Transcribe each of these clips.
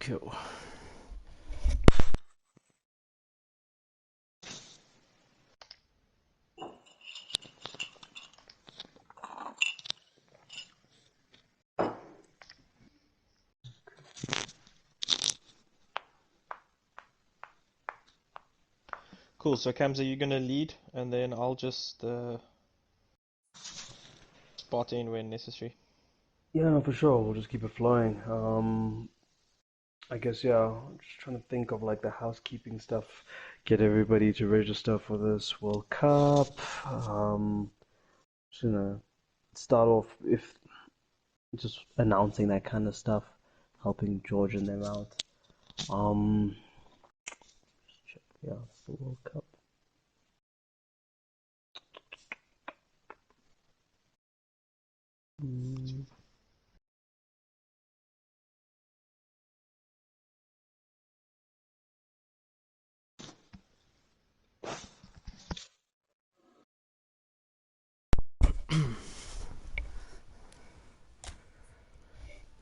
Cool. Cool, so Kamza, you're gonna lead, and then I'll just spot in when necessary. Yeah, no, for sure. We'll just keep it flowing. I guess yeah. I'm just trying to think of like the housekeeping stuff. Get everybody to register for this World Cup. Just gonna start off if just announcing that kind of stuff, helping George and them out. Um, check, yeah, it's the World Cup. Mm.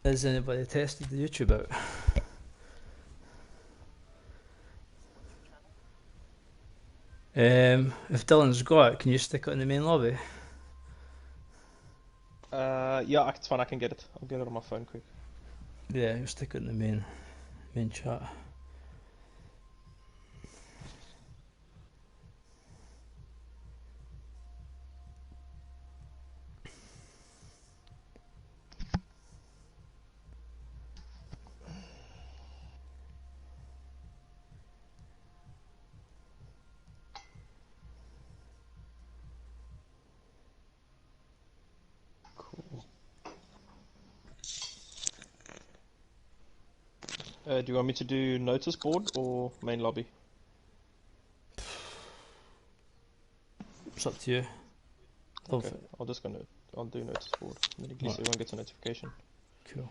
Has anybody tested the YouTube out? If Dylan's got it, can you stick it in the main lobby? Yeah, it's fine. I can get it. I'll get it on my phone quick. Yeah, you stick it in the main chat. Cool. Do you want me to do notice board or main lobby? It's up to you. Love Okay, it. I'll do notice board. Then at least Alright, everyone gets a notification. cool.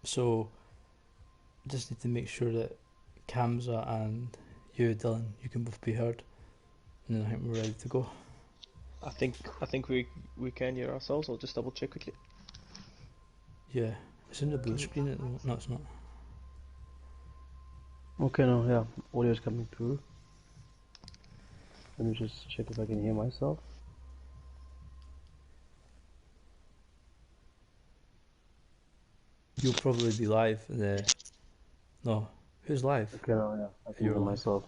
So, just need to make sure that Kamza and you, Dylan, you can both be heard, and then I think we're ready to go. I think we can hear ourselves. I'll just double check quickly. Yeah, it's in the blue screen at the moment. No, it's not. Okay, no, yeah, audio's coming through. Let me just check if I can hear myself. You'll probably be live. No, who's live? Okay, no, yeah, I can You're hear live. myself.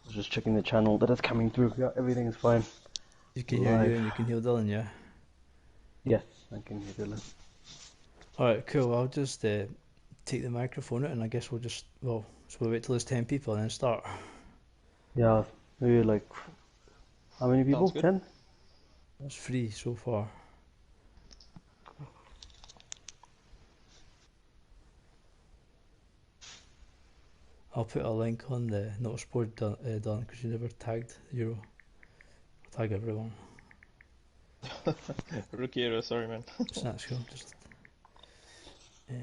I was just checking the channel that it's coming through. Yeah, everything is fine. You can hear you Live. and you can hear Dylan, yeah? Yes, I can hear Dylan. Alright, cool. I'll just take the microphone out and I guess so we'll wait till there's 10 people and then start. Yeah, maybe like how many Sounds people? good. 10? That's free so far. I'll put a link on the notice board, Dylan, because you never tagged Euro. I'll tag everyone. Rookie error, sorry man. So that's cool. Just, uh,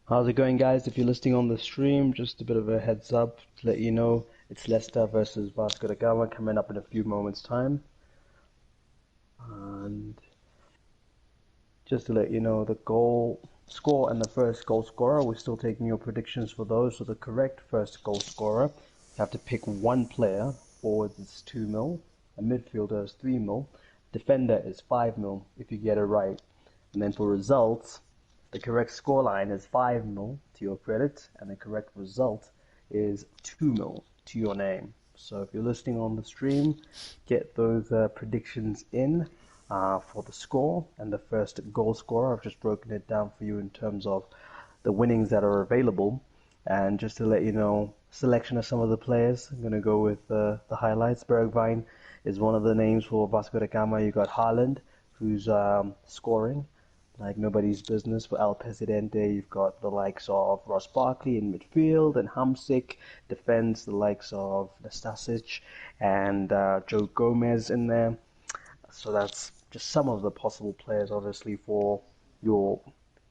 How's it going, guys? If you're listening on the stream, just a bit of a heads up to let you know it's Leicester versus Vasco da Gama coming up in a few moments' time. And just to let you know, the goal score and the first goal scorer, we're still taking your predictions for those. So the correct first goal scorer, you have to pick one player. Forwards is 2 mil, a midfielder is 3 mil, defender is 5 mil if you get it right. And then for results, the correct scoreline is 5 mil to your credit, and the correct result is 2 mil to your name. So if you're listening on the stream, get those predictions in for the score and the first goal scorer. I've just broken it down for you in terms of the winnings that are available. And just to let you know, selection of some of the players, I'm going to go with the highlights. Bergwijn is one of the names for Vasco da Gama. You got Haaland, who's scoring like nobody's business. For El Presidente, you've got the likes of Ross Barkley in midfield, and Hamsik defends the likes of Nastasic and Joe Gomez in there. So that's just some of the possible players, obviously, for your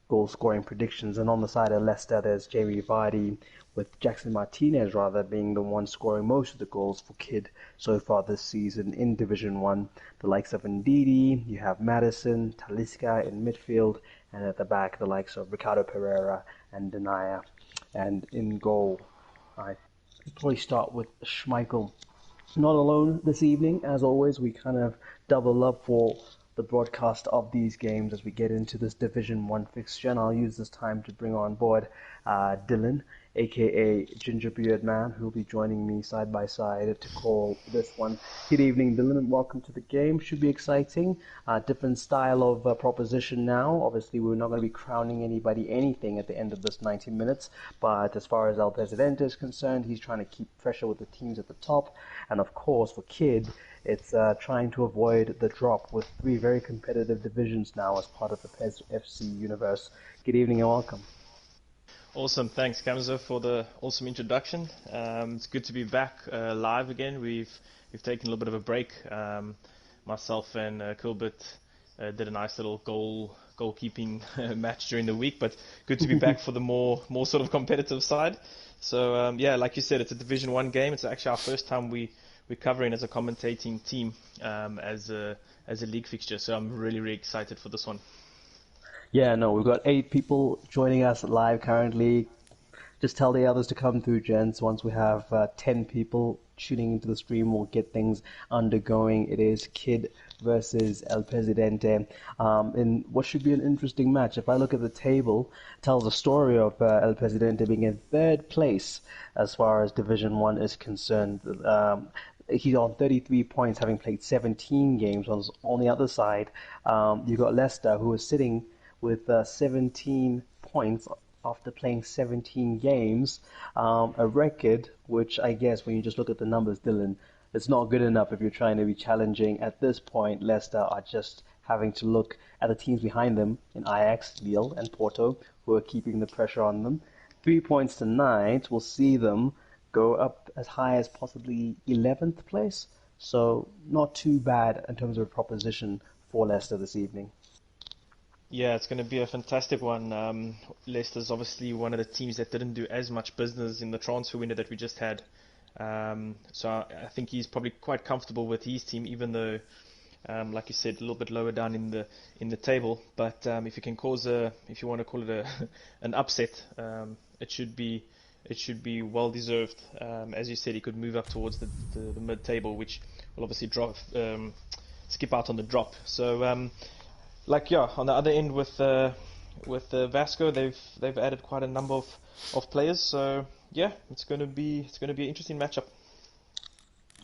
goal scoring predictions. And on the side of Leicester, there's Jamie Vardy, with Jackson Martinez rather being the one scoring most of the goals for Kid so far this season in Division 1. The likes of Ndidi, you have Madison, Talisca in midfield, and at the back the likes of Ricardo Pereira and Denaya. And in goal, I probably start with Schmeichel. Not alone this evening, as always, we kind of double up for the broadcast of these games as we get into this Division 1 fixture, and I'll use this time to bring on board Dylan, aka Gingerbeard Man, who will be joining me side by side to call this one. Good evening, Dylan, and welcome to the game. Should be exciting. Different style of proposition now. Obviously, we're not going to be crowning anybody anything at the end of this 90 minutes, but as far as El Presidente is concerned, he's trying to keep pressure with the teams at the top, and of course, for Kid, it's trying to avoid the drop with 3 very competitive divisions now as part of the PES FC universe. Good evening and welcome. Awesome, thanks Kamza for the awesome introduction. It's good to be back live again. We've taken a little bit of a break. Myself and Kilbert did a nice little goalkeeping match during the week, but good to be back for the more sort of competitive side. So yeah, like you said, it's a Division 1 game. It's actually our first time we're covering as a commentating team as a league fixture. So I'm really excited for this one. Yeah, no, we've got 8 people joining us live currently. Just tell the others to come through, gents. Once we have 10 people tuning into the stream, we'll get things undergoing. It is Kid versus El Presidente in what should be an interesting match. If I look at the table, it tells a story of El Presidente being in 3rd place as far as Division 1 is concerned. He's on 33 points, having played 17 games. On the other side, you've got Leicester, who is sitting with 17 points after playing 17 games, a record which I guess when you just look at the numbers, Dylan, it's not good enough if you're trying to be challenging. At this point, Leicester are just having to look at the teams behind them in Ajax, Lille and Porto, who are keeping the pressure on them. 3 points tonight will see them go up as high as possibly 11th place, so not too bad in terms of a proposition for Leicester this evening. Yeah, it's going to be a fantastic one. Leicester's obviously one of the teams that didn't do as much business in the transfer window that we just had. So I think he's probably quite comfortable with his team, even though, like you said, a little bit lower down in the table. But if you can cause if you want to call it an upset, it should be well deserved. As you said, he could move up towards the mid-table, which will obviously skip out on the drop. So. On the other end with Vasco, they've added quite a number of players. So yeah, it's going to be an interesting matchup.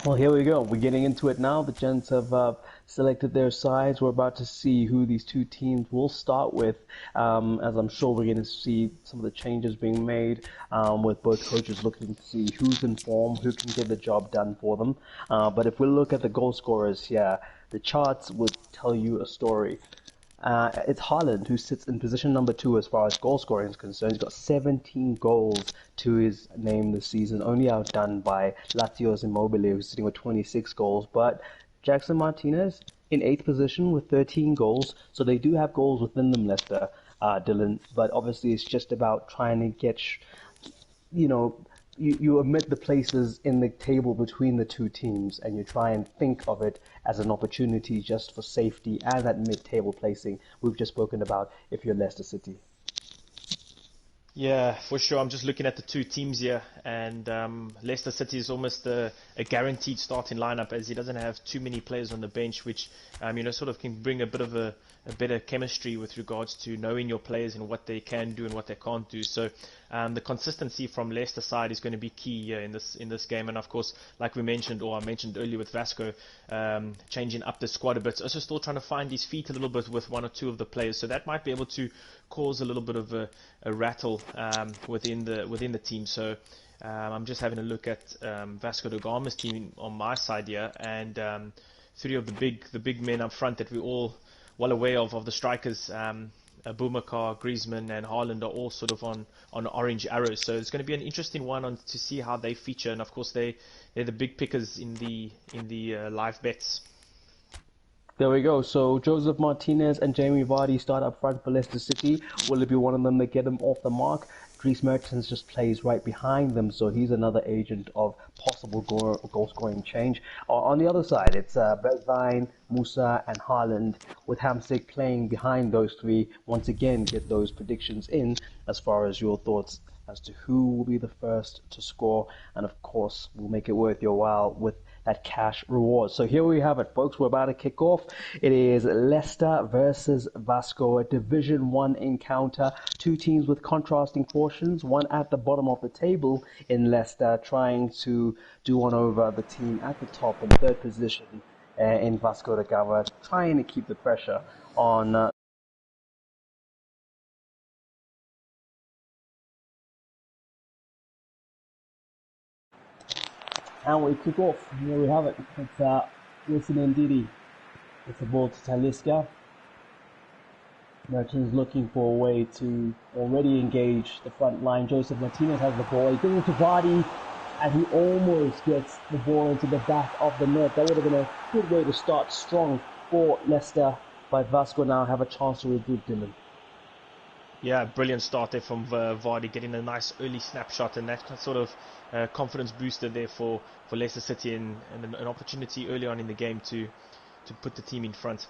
Well, here we go. We're getting into it now. The gents have selected their sides. We're about to see who these 2 teams will start with, as I'm sure we're going to see some of the changes being made with both coaches looking to see who's in form, who can get the job done for them. But if we look at the goal scorers here, the charts would tell you a story. It's Haaland who sits in position number 2 as far as goal scoring is concerned. He's got 17 goals to his name this season, only outdone by Lazio's Immobile, who's sitting with 26 goals. But Jackson Martinez in 8th position with 13 goals, so they do have goals within them, Leicester, Dylan. But obviously it's just about trying to get, you omit the places in the table between the 2 teams, and you try and think of it as an opportunity just for safety and that mid-table placing we've just spoken about if you're Leicester City. Yeah, for sure. I'm just looking at the 2 teams here, and Leicester City is almost a guaranteed starting lineup, as he doesn't have too many players on the bench, which sort of can bring a bit of a better chemistry with regards to knowing your players and what they can do and what they can't do. So the consistency from Leicester side is going to be key in this game. And of course, like we mentioned, or I mentioned earlier with Vasco, changing up the squad a bit, also still trying to find his feet a little bit with one or two of the players. So that might be able to cause a little bit of a rattle within the team. So I'm just having a look at Vasco da Gama's team on my side here, and three of the big men up front that we're all well aware of the strikers. Boubacar, Griezmann, and Haaland are all sort of on orange arrows. So it's going to be an interesting one to see how they feature. And of course, they're the big pickers in the live bets. There we go. So Joseph Martinez and Jamie Vardy start up front for Leicester City. Will it be one of them that get them off the mark? Dries Mertens just plays right behind them, so he's another agent of possible goal-scoring change. On the other side, it's Bergwijn, Musa, and Haaland, with Hamsik playing behind those three. Once again, get those predictions in as far as your thoughts as to who will be the first to score, and of course, we'll make it worth your while with that cash reward. So here we have it, folks. We're about to kick off. It is Leicester versus Vasco, a Division 1 encounter. Two teams with contrasting fortunes, one at the bottom of the table in Leicester, trying to do one over the team at the top in third position in Vasco da Gama, trying to keep the pressure on and we kick off. Here we have it. It's Wilson and Didi. It's a ball to Talisca. Mertens looking for a way to already engage the front line. Joseph Martinez has the ball. He gives it to Vardy, and he almost gets the ball into the back of the net. That would have been a good way to start strong for Leicester, but Vasco now have a chance to regroup, Dylan. Yeah, brilliant start there from Vardy, getting a nice early snapshot, and that sort of confidence booster there for Leicester City, and an opportunity early on in the game to put the team in front.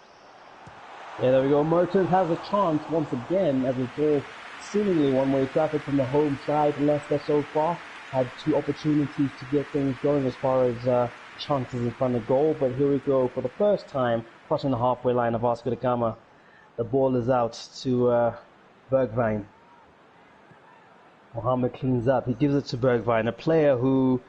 Yeah, there we go. Mertens has a chance once again, as it's all seemingly one-way traffic from the home side. Leicester so far had two opportunities to get things going as far as chances in front of goal, but here we go for the first time, crossing the halfway line of Vasco da Gama. The ball is out to Bergwijn. Mohamed cleans up. He gives it to Bergwijn, a player who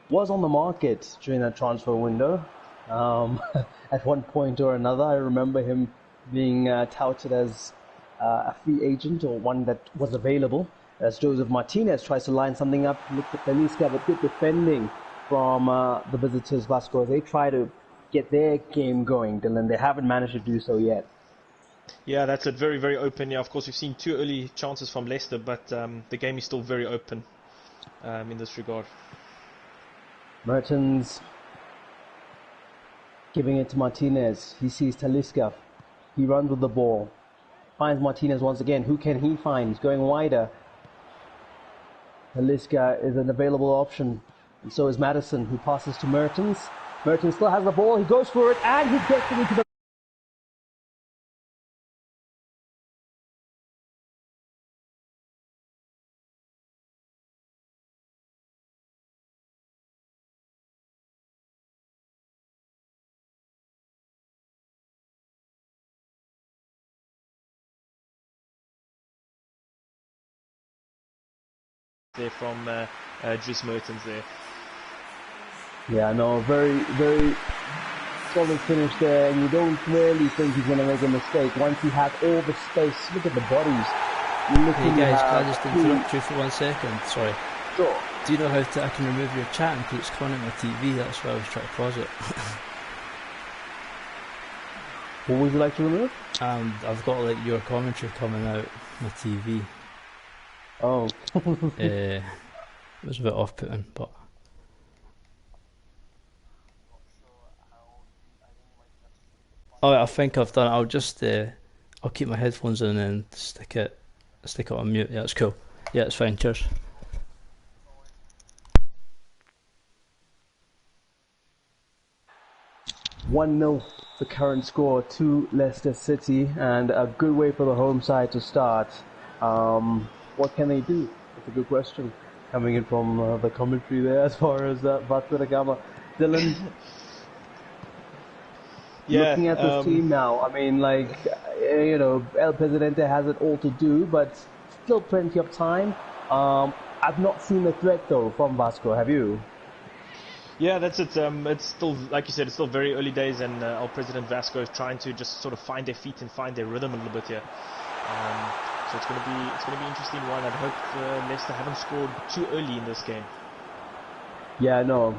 was on the market during that transfer window. At one point or another, I remember him being touted as a free agent, or one that was available, as Joseph Martinez tries to line something up. Look at Talisca, but good defending from the visitors, Vasco. They try to get their game going, Dylan. They haven't managed to do so yet. Yeah, that's it. Very, very open. Yeah, of course, we've seen two early chances from Leicester, but the game is still very open in this regard. Mertens giving it to Martinez. He sees Talisca. He runs with the ball. Finds Martinez once again. Who can he find? He's going wider. Talisca is an available option. And so is Madison, who passes to Mertens. Mertens still has the ball. He goes for it, and he gets it into the... There from Dries Mertens there. Yeah, no, very, very solid finish there, and you don't really think he's going to make a mistake once he has all the space. Look at the bodies. Hey guys, can I just interrupt you for 1 second? Sorry. Sure. Do you know how I can remove your chat? Because it's coming on my TV, that's why I was trying to pause it. What would you like to remove? I've got like your commentary coming out on my TV. Oh. It was a bit off-putting, but... Oh, I think I've done it. I'll just, I'll keep my headphones in and stick it on mute. Yeah, it's cool. Yeah, it's fine. Cheers. 1-0 the current score to Leicester City, and a good way for the home side to start. What can they do? That's a good question coming in from the commentary there as far as Vasco da Gama. Dylan, looking at this team now, I mean, like, El Presidente has it all to do, but still plenty of time. I've not seen the threat though from Vasco. Have you? Yeah, that's it. It's still, like you said, it's still very early days, and our president Vasco is trying to just sort of find their feet and find their rhythm a little bit here. So it's gonna be an interesting one. I'd hope Leicester haven't scored too early in this game. Yeah, no.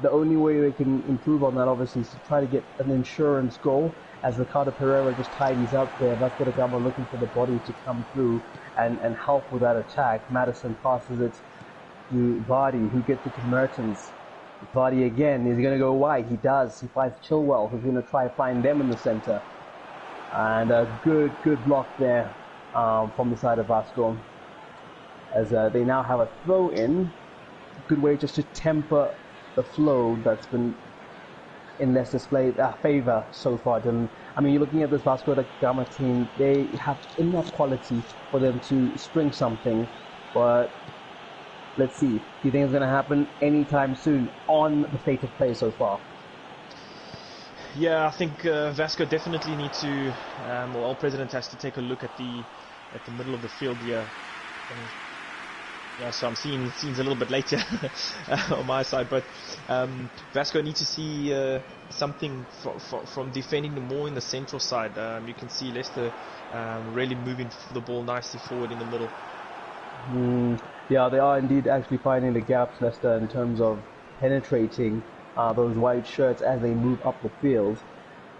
The only way they can improve on that, obviously, is to try to get an insurance goal. As Ricardo Pereira just tidies up there, Vasco da Gama looking for the body to come through and help with that attack. Madison passes it to Vardy, who gets it to Mertens. Vardy again, is he going to go wide? He does. He finds Chilwell, who's going to try to find them in the centre. And a good block there from the side of Vasco. As they now have a throw-in. Good way just to temper the flow that's been in Leicester's favour so far, Dylan. I mean, you're looking at this Vasco da Gama team, they have enough quality for them to spring something, but let's see. Do you think it's going to happen anytime soon on the state of play so far? Yeah, I think Vasco definitely need to, or our president has to take a look at the middle of the field here. Yeah, so I'm seeing scenes a little bit later on my side, but Vasco need to see something from defending more in the central side. You can see Leicester really moving the ball nicely forward in the middle. Yeah, they are indeed actually finding the gaps, Leicester, in terms of penetrating those white shirts as they move up the field.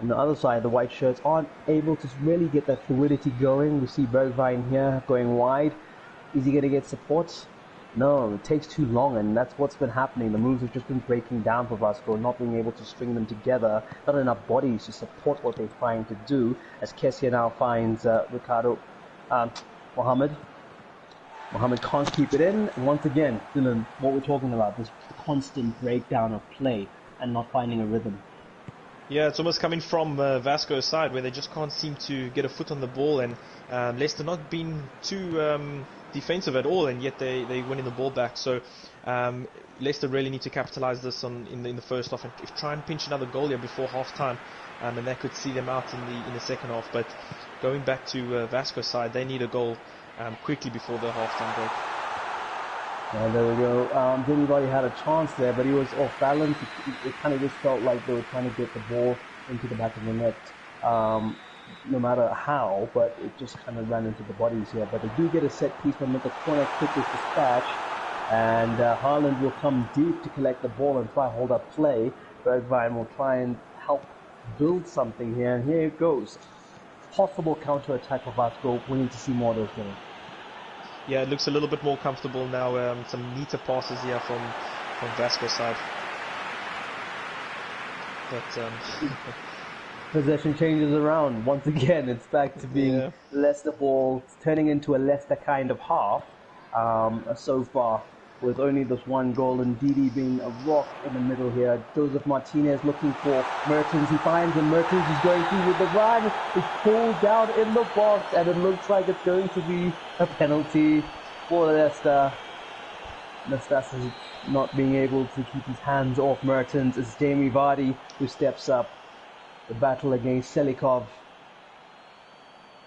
On the other side, the white shirts aren't able to really get that fluidity going. We see Bergwijn here going wide. Is he going to get support? No, it takes too long, and that's what's been happening. The moves have just been breaking down for Vasco, not being able to string them together, not enough bodies to support what they're trying to do, as Kessie now finds Ricardo Mohamed. Mohamed can't keep it in, and once again, Dylan, what we're talking about, this constant breakdown of play and not finding a rhythm. Yeah, it's almost coming from Vasco's side, where they just can't seem to get a foot on the ball, and Leicester not being too defensive at all, and yet they winning the ball back. So Leicester really need to capitalise this in the first half, and try and pinch another goal here before half time, and that could see them out in the second half. But going back to Vasco's side, they need a goal quickly before the half time break. Yeah, there we go. Jimmy Vardy had a chance there, but he was off balance. It kind of just felt like they were trying to get the ball into the back of the net, no matter how, but it just kind of ran into the bodies here. But they do get a set piece from the corner kick is dispatched, and Haaland will come deep to collect the ball and try to hold up play. Bergwijn will try and help build something here, and here it goes. Possible counter-attack for Vasco. We need to see more of those things. Yeah, it looks a little bit more comfortable now. Some neater passes here from Vasco's side. But possession changes around. Once again, it's back to being Leicester ball. It's turning into a Leicester kind of half so far, with only this one goal and Didi being a rock in the middle here. Joseph Martinez looking for Mertens. He finds him. Mertens is going through with the run. It's pulled down in the box, and it looks like it's going to be a penalty for Leicester. Nastas is not being able to keep his hands off Mertens. It's Jamie Vardy who steps up. The battle against Selikov.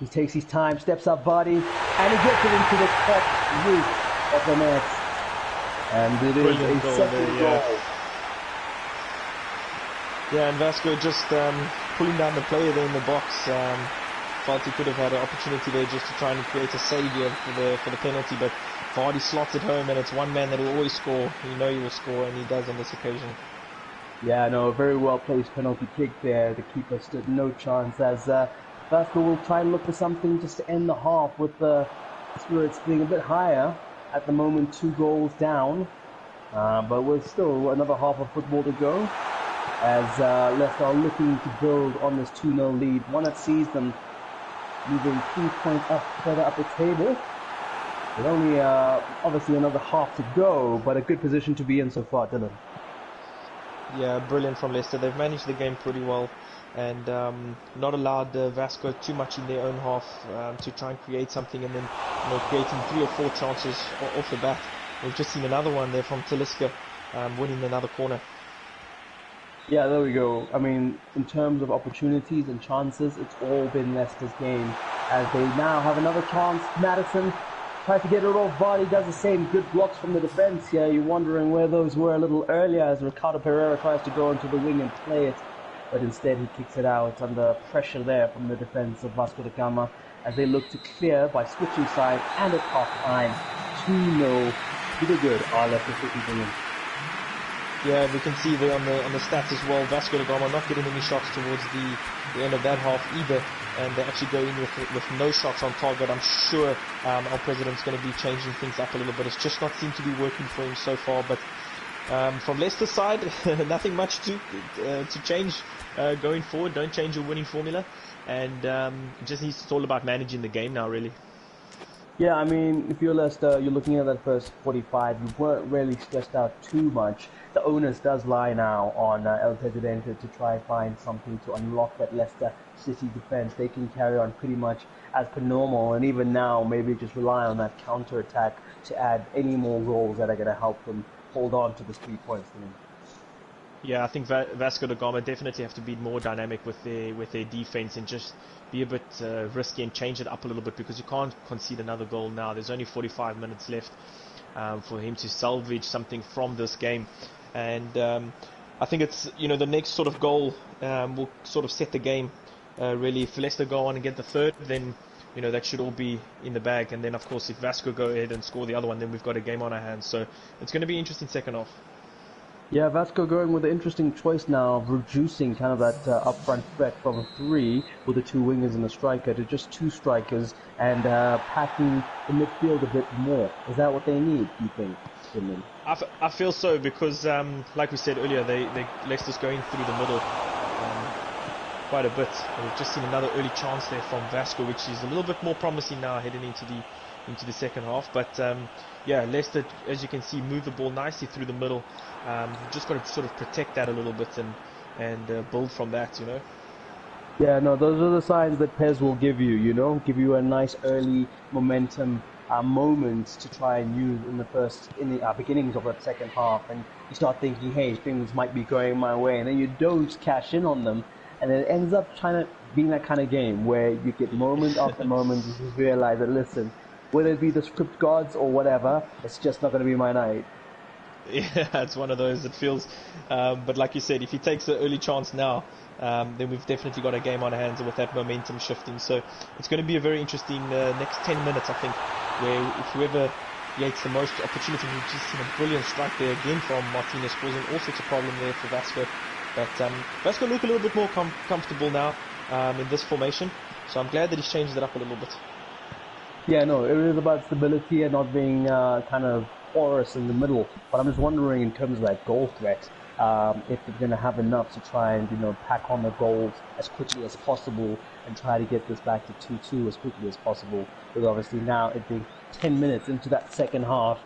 He takes his time, steps up Vardy, and he gets it into the top roof of the net. And it is a second goal. Yeah, and Vasco just pulling down the player there in the box. Felt he could have had an opportunity there just to try and create a save here for the penalty, but Vardy slots it home, and it's one man that will always score. You know he will score, and he does on this occasion. Yeah, no, very well placed penalty kick there. The keeper stood no chance, as Vasco will try and look for something just to end the half, with the spirits being a bit higher. At the moment, 2 goals down, but with still another half of football to go, as Leicester are looking to build on this 2-0 lead, one that sees them moving 3 points further up the table. With only obviously another half to go, but a good position to be in so far, Dylan. Yeah, brilliant from Leicester. They've managed the game pretty well, and not allowed Vasco too much in their own half to try and create something, and then creating 3 or 4 chances off the bat. We've just seen another one there from Talisca winning another corner. Yeah, there we go. I mean, in terms of opportunities and chances, it's all been Leicester's game, as they now have another chance. Madison tries to get it off. Vardy does the same. Good blocks from the defense here. You're wondering where those were a little earlier as Ricardo Pereira tries to go into the wing and play it. But instead he kicks it out under pressure there from the defense of Vasco da Gama as they look to clear by switching side and at half time. 2-0 to the good. Leicester City winning. Yeah, we can see there on the stats as well, Vasco da Gama not getting any shots towards the end of that half either, and they actually go in with no shots on target. I'm sure our president's going to be changing things up a little bit. It's just not seemed to be working for him so far, but from Leicester's side, nothing much to change going forward. Don't change your winning formula, and it's all about managing the game now, really. Yeah, I mean, if you're Leicester, you're looking at that first 45, you weren't really stressed out too much. The onus does lie now on El Presidente to try and find something to unlock that Leicester City defense. They can carry on pretty much as per normal, and even now, maybe just rely on that counter-attack to add any more goals that are going to help them hold on to the 3 points. Yeah, I think Vasco da Gama definitely have to be more dynamic with their defense and just be a bit risky and change it up a little bit, because you can't concede another goal now. There's only 45 minutes left for him to salvage something from this game, and I think it's the next sort of goal will sort of set the game. Really, if Leicester go on and get the third, then that should all be in the bag, and then of course if Vasco go ahead and score the other one, then we've got a game on our hands. So it's going to be an interesting second half. Yeah, Vasco going with an interesting choice now of reducing kind of that upfront threat from 3 with the 2 wingers and a striker to just 2 strikers and packing the midfield a bit more. Is that what they need, do you think, Finland? I feel so, because like we said earlier, Leicester's going through the middle quite a bit. We've just seen another early chance there from Vasco, which is a little bit more promising now heading into the second half. But Leicester, as you can see, move the ball nicely through the middle. You've just got to sort of protect that a little bit and build from that, Yeah, no, those are the signs that Pez will give you, give you a nice early momentum moment to try and use in the beginnings of that second half, and you start thinking, hey, things might be going my way, and then you don't cash in on them, and it ends up being that kind of game where you get moment after moment, you just realize that, listen, whether it be the script gods or whatever, it's just not going to be my night. Yeah, it's one of those. It feels, but like you said, if he takes the early chance now, then we've definitely got a game on our hands with that momentum shifting. So it's going to be a very interesting next 10 minutes, I think, where if whoever creates the most opportunity, we've just seen a brilliant strike there again from Martinez, causing all sorts of problem there for Vasco. But Vasco look a little bit more comfortable now in this formation. So I'm glad that he's changed it up a little bit. Yeah, no, it is about stability and not being kind of porous in the middle. But I'm just wondering, in terms of that goal threat, if they're going to have enough to try and pack on the goals as quickly as possible and try to get this back to 2-2 as quickly as possible. Because obviously now it being 10 minutes into that second half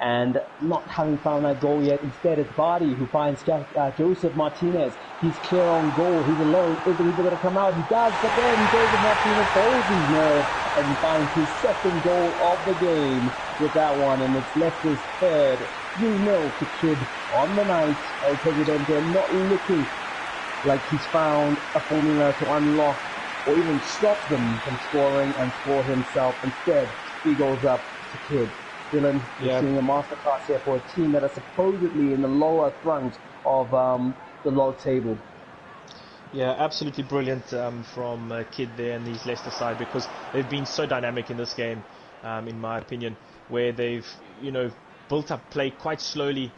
and not having found that goal yet. Instead, it's Vardy who finds Joseph Martinez. He's clear on goal. He's alone. Is he going to come out? He does, but then Joseph Martinez holds his nerve and finds his second goal of the game with that one, and it's Leicester's third. 3-0 to Kid on the night. El Presidente not looking like he's found a formula to unlock or even stop them from scoring and score himself. Instead, he goes up to Kid. Dylan, you're seeing a masterclass here for a team that are supposedly in the lower front of the log table. Yeah, absolutely brilliant from Kid there and his Leicester side, because they've been so dynamic in this game, in my opinion, where they've built up play quite slowly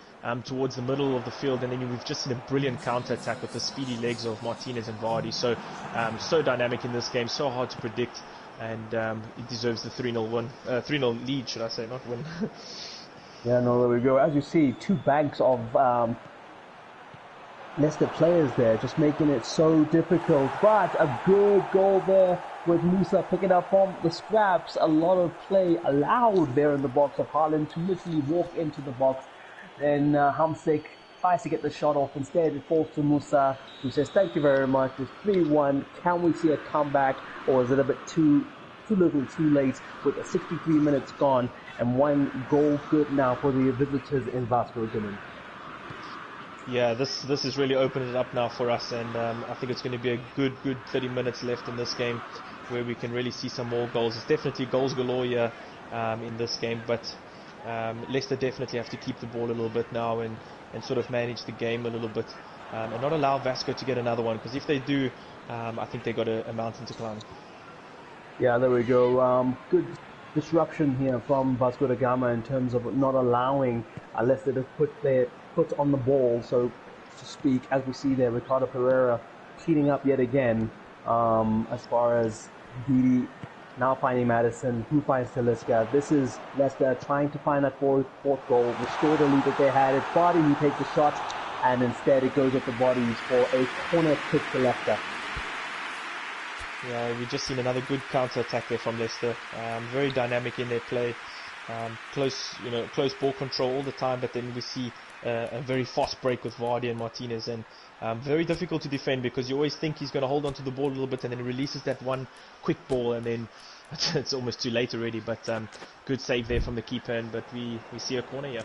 towards the middle of the field, and then we've just seen a brilliant counter-attack with the speedy legs of Martinez and Vardy. So dynamic in this game, so hard to predict, and it deserves the 3-0 win, 3-0 lead, should I say, not win. Yeah, no, there we go. As you see, 2 banks of Leicester players there, just making it so difficult. But a good goal there with Musa picking up from the scraps. A lot of play allowed there in the box of Haaland to literally walk into the box. Then Hamsik tries to get the shot off. Instead, it falls to Musa, who says, thank you very much. It's 3-1. Can we see a comeback? Or is it a bit too little too late with 63 minutes gone and 1 goal good now for the visitors in Vasco da Gama? Yeah, this has really opened it up now for us, and I think it's going to be a good 30 minutes left in this game where we can really see some more goals. It's definitely goals galore here in this game. But Leicester definitely have to keep the ball a little bit now and sort of manage the game a little bit and not allow Vasco to get another one, because if they do, I think they've got a mountain to climb. Yeah, there we go. Good disruption here from Vasco da Gama in terms of not allowing Leicester to put their foot on the ball, so to speak. As we see there, Ricardo Pereira heating up yet again. As far as Didi now finding Madison, who finds Talisca. This is Leicester trying to find that fourth goal, restore the lead that they had. It's Vardy who takes the shot, and instead it goes at the bodies for a corner kick to Leicester. Yeah, we've just seen another good counter-attack there from Leicester. Very dynamic in their play. Close ball control all the time, but then we see a very fast break with Vardy and Martinez, and very difficult to defend because you always think he's going to hold on to the ball a little bit and then he releases that one quick ball and then it's almost too late already. But good save there from the keeper, but we see a corner here.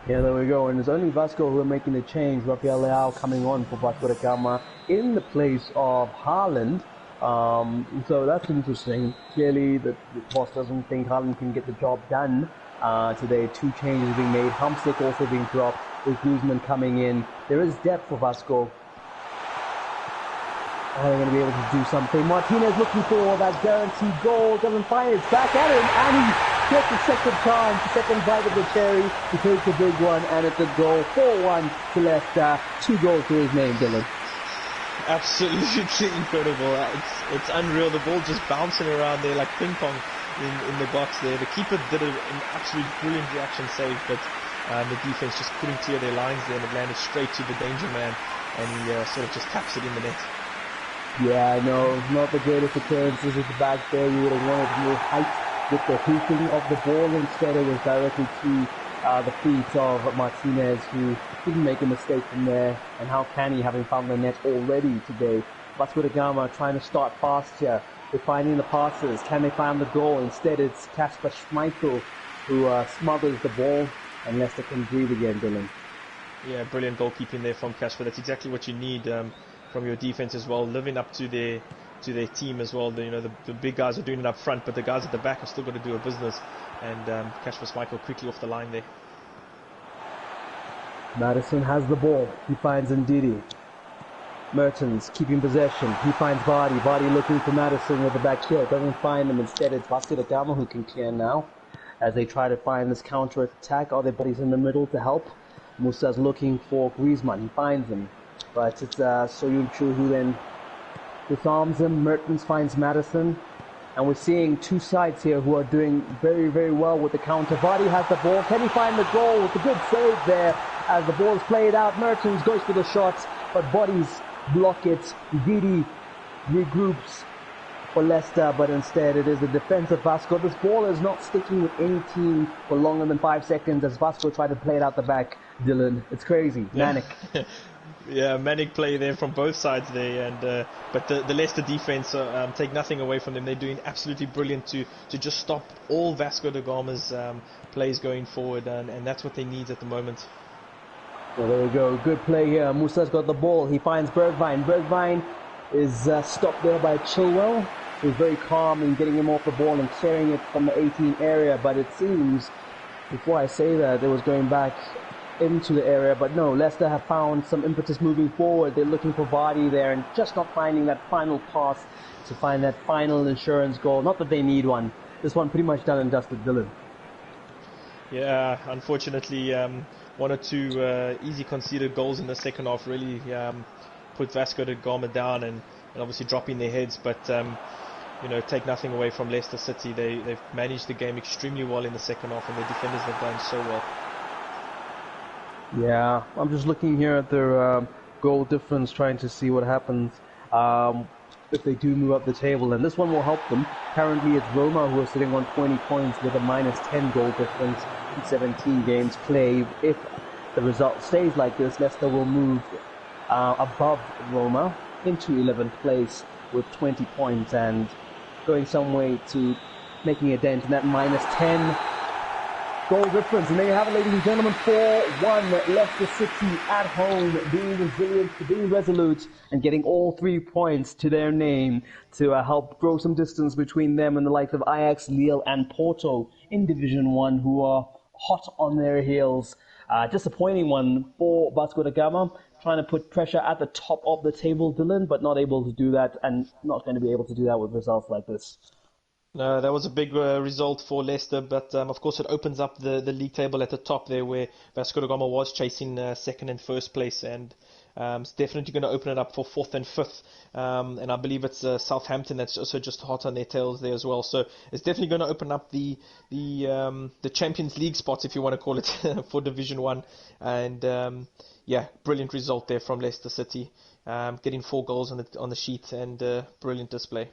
Yeah, there we go, and it's only Vasco who are making the change. Rafael Leao coming on for Vasco da Gama in the place of Haaland. So that's interesting. Clearly, the boss doesn't think Haaland can get the job done today. 2 changes being made. Hamsik also being dropped, with Griezmann coming in. There is depth for Vasco. Are they going to be able to do something? Martinez looking for that guaranteed goal. Doesn't find it. It's back at him, and he gets the second chance, the second bite of the cherry. He takes a big one, and it's a goal. 4-1 to Leicester. 2 goals to his name, Dylan. Absolutely incredible. It's unreal. The ball just bouncing around there like ping pong in the box there. The keeper did an absolute brilliant reaction save, but the defense just couldn't clear their lines there, and it landed straight to the danger man, and he sort of just taps it in the net. Yeah, I know, not the greatest appearances at the back there. You would have wanted more height with the hooping of the ball. Instead, it was directly to the feet of Martinez, who didn't make a mistake from there. And how can he, having found the net already today? Vasco da Gama trying to start fast here. They're finding the passes. Can they find the goal? Instead, it's Kasper Schmeichel who smothers the ball, and Leicester can breathe again, Dylan. Yeah, brilliant goalkeeping there from Kasper. That's exactly what you need from your defense as well, living up to their team as well. The big guys are doing it up front, but the guys at the back are still going to do a business. And Kasper Schmeichel quickly off the line there. Madison has the ball. He finds Ndidi. Mertens keeping possession. He finds Vardy. Vardy looking for Madison with the back heel. Doesn't find him. Instead, it's Vasco da Gama who can clear now, as they try to find this counter attack. Are there buddies in the middle to help? Musa's looking for Griezmann. He finds him, but it's Soyuncu who then disarms him. Mertens finds Madison, and we're seeing 2 sides here who are doing very, very well with the counter. Vardy has the ball. Can he find the goal? It's a good save there as the ball is played out. Mertens goes for the shots, but bodies block it. Didi regroups for Leicester, but instead it is the defense of Vasco. This ball is not sticking with any team for longer than 5 seconds as Vasco try to play it out the back. Dylan, it's crazy. Manic. Yeah, manic play there from both sides there, and but the Leicester defense take nothing away from them. They're doing absolutely brilliant to just stop all Vasco da Gama's plays going forward, and that's what they need at the moment. Well, there we go. Good play here. Musa's got the ball. He finds Bergwijn. Bergwijn is stopped there by Chilwell, who's very calm in getting him off the ball and clearing it from the 18 area. But it seems, before I say that, it was going back into the area. But no, Leicester have found some impetus moving forward. They're looking for Vardy there and just not finding that final pass to find that final insurance goal. Not that they need one. This one pretty much done and dusted, Dylan. Yeah, unfortunately, 1 or 2 easy conceded goals in the second half really put Vasco da Gama down and obviously dropping their heads. But take nothing away from Leicester City. They've managed the game extremely well in the second half, and their defenders have done so well. Yeah, I'm just looking here at their goal difference, trying to see what happens if they do move up the table, and this one will help them. Currently it's Roma who are sitting on 20 points with a -10 goal difference in 17 games played. If the result stays like this, Leicester will move above Roma into 11th place with 20 points and going some way to making a dent in that -10. goal difference. And there you have it, ladies and gentlemen, 4-1. Leicester City at home, being resilient, being resolute, and getting all 3 points to their name to help grow some distance between them and the likes of Ajax, Lille, and Porto in Division 1, who are hot on their heels. Disappointing one for Vasco da Gama, trying to put pressure at the top of the table, Dylan, but not able to do that, and not going to be able to do that with results like this. No, that was a big result for Leicester, but of course it opens up the league table at the top there, where Vasco da Gama was chasing second and first place, and it's definitely going to open it up for fourth and fifth. And I believe it's Southampton that's also just hot on their tails there as well. So it's definitely going to open up the Champions League spots, if you want to call it, for Division 1. And yeah, brilliant result there from Leicester City, getting 4 goals on the sheet, and brilliant display.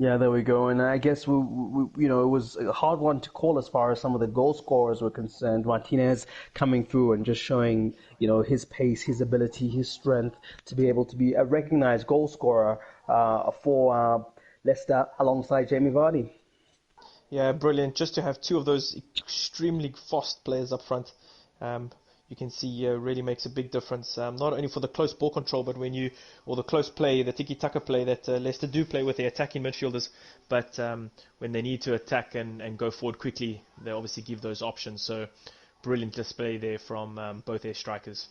Yeah, there we go. And I guess it was a hard one to call as far as some of the goal scorers were concerned. Martinez coming through and just showing, his pace, his ability, his strength to be able to be a recognized goal scorer for Leicester alongside Jamie Vardy. Yeah, brilliant. Just to have 2 of those extremely fast players up front. You can see really makes a big difference, not only for the close ball control, but the close play, the tiki-taka play that Leicester do play with their attacking midfielders, but when they need to attack and go forward quickly, they obviously give those options. So brilliant display there from both their strikers.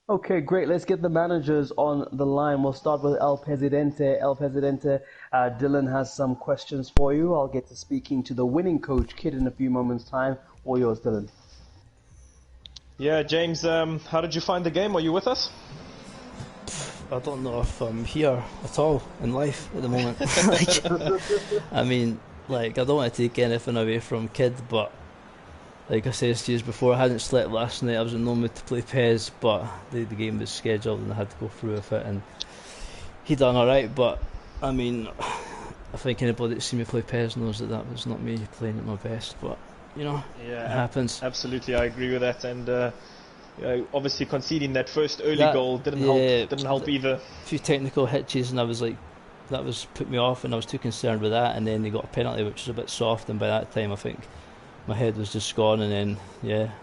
Okay, great. Let's get the managers on the line. We'll start with El Presidente. El Presidente, Dylan has some questions for you. I'll get to speaking to the winning coach, Kid, in a few moments' time. All yours, Dylan. Yeah, James, how did you find the game? Are you with us? I don't know if I'm here at all in life at the moment. I don't want to take anything away from Kid, but like I said to you before, I hadn't slept last night. I was in no mood to play PES, but the game was scheduled and I had to go through with it, and he done alright. But I think anybody that's seen me play PES knows that was not me playing at my best, but yeah, it happens. Absolutely, I agree with that. And obviously conceding that first early goal didn't help either. A few technical hitches, and that was put me off, and I was too concerned with that. And then they got a penalty, which was a bit soft, and by that time I think my head was just gone. And then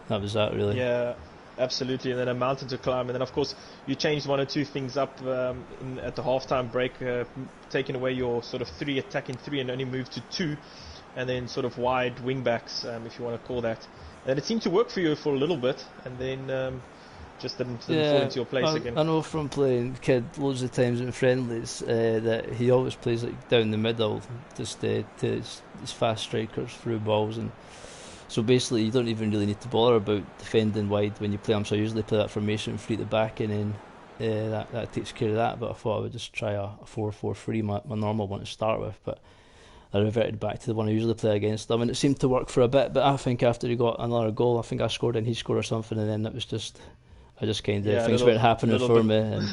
that was that really. Yeah, absolutely. And then a mountain to climb, and then of course you changed 1 or 2 things up at the halftime break, taking away your sort of 3 attacking 3 and only moved to 2. And then sort of wide wing backs, if you want to call that. And it seemed to work for you for a little bit, and then just didn't fall into your place again. I know from playing Kid loads of times in friendlies that he always plays like down the middle, just to his fast strikers through balls, and so basically you don't even really need to bother about defending wide when you play him. So I usually play that formation 3 at the back, and then that takes care of that. But I thought I would just try a 4-4-3, my normal one to start with, but I reverted back to the one I usually play against them, and it seemed to work for a bit. But I think after he got another goal, I think I scored and he scored or something, and then it was just I just kind of things weren't happening for me, and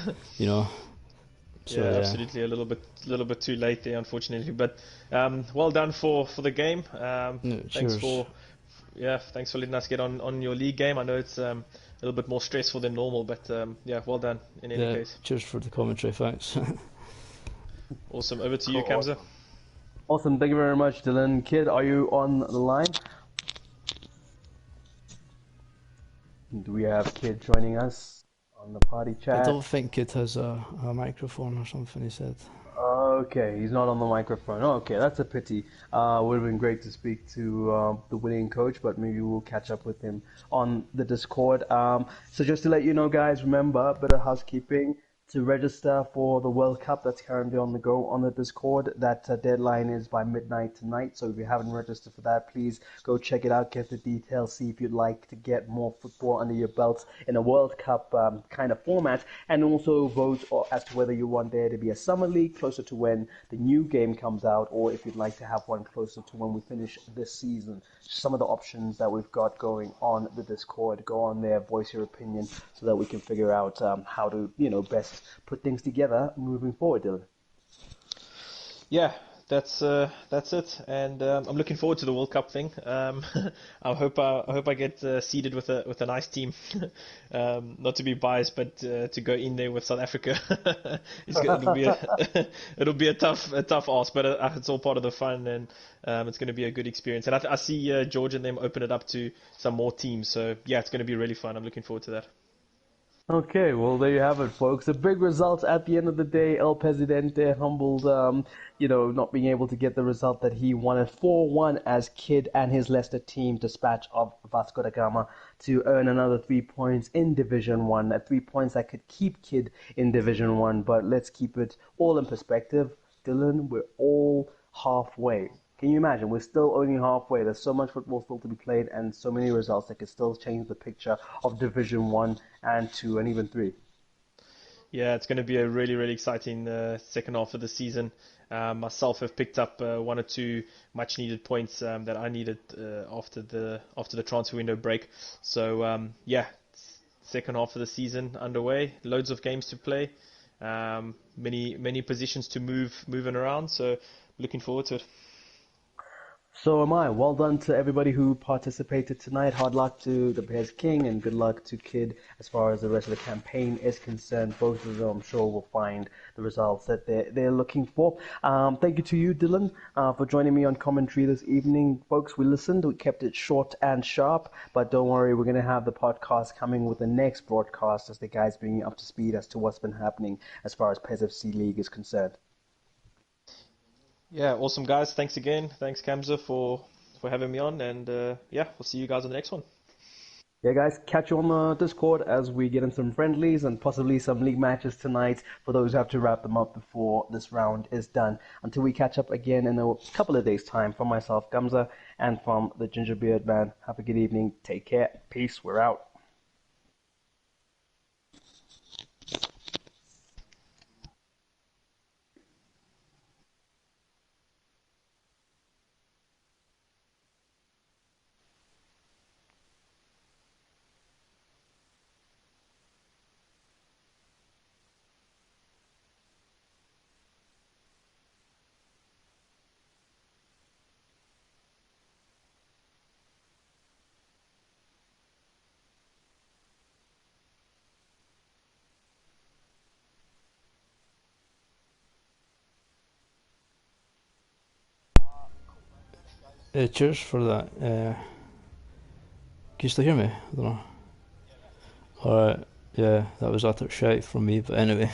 So, absolutely, a little bit too late there, unfortunately. But well done for the game. Thanks for letting us get on your league game. I know it's a little bit more stressful than normal, but well done in any case. Cheers for the commentary. Thanks. Awesome. Over to you, Kamza. Awesome, thank you very much, Dylan. Kid, are you on the line? Do we have Kid joining us on the party chat? I don't think Kid has a microphone or something, he said. Okay, he's not on the microphone. Okay, that's a pity. Would have been great to speak to the winning coach, but maybe we'll catch up with him on the Discord. So just to let you know, guys, remember, a bit of housekeeping. To register for the World Cup that's currently on the go on the Discord. That deadline is by midnight tonight, so if you haven't registered for that, please go check it out, get the details, see if you'd like to get more football under your belts in a World Cup kind of format, and also vote as to whether you want there to be a summer league closer to when the new game comes out, or if you'd like to have one closer to when we finish this season. Some of the options that we've got going on the Discord. Go on there, voice your opinion, so that we can figure out how to best put things together moving forward, Dylan. Yeah, that's it, and I'm looking forward to the World Cup thing. I hope I get seeded with a nice team. Not to be biased, but to go in there with South Africa, it'll be a it'll be a tough ask, but it's all part of the fun, and it's going to be a good experience. And I see George and them open it up to some more teams, so yeah, it's going to be really fun. I'm looking forward to that. Okay, well, there you have it, folks. A big result at the end of the day. El Presidente humbled, not being able to get the result that he wanted. 4-1 as Kid and his Leicester team dispatch of Vasco da Gama to earn another 3 points in Division 1. 3 points that could keep Kid in Division 1. But let's keep it all in perspective. Dylan, we're all halfway. Can you imagine? We're still only halfway. There's so much football still to be played and so many results that could still change the picture of Division 1 and 2 and even 3. Yeah, it's going to be a really, really exciting second half of the season. Myself have picked up one or two much needed points that I needed after the transfer window break. So yeah, second half of the season underway. Loads of games to play. Many positions to moving around. So looking forward to it. So am I. Well done to everybody who participated tonight. Hard luck to the Bears King and good luck to Kid as far as the rest of the campaign is concerned. Both of them, I'm sure, will find the results that they're looking for. Thank you to you, Dylan, for joining me on commentary this evening. Folks, we listened. We kept it short and sharp, but don't worry, we're going to have the podcast coming with the next broadcast as the guys bring you up to speed as to what's been happening as far as PES FC League is concerned. Yeah, awesome guys. Thanks again. Thanks Kamza for having me on, and yeah, we'll see you guys on the next one. Yeah, guys, catch you on the Discord as we get in some friendlies and possibly some league matches tonight for those who have to wrap them up before this round is done. Until we catch up again in a couple of days' time, from myself, Gamza, and from the Gingerbeard Man, have a good evening. Take care. Peace. We're out. Cheers for that. Can you still hear me? I don't know. Alright, yeah, that was utter shite from me, but anyway.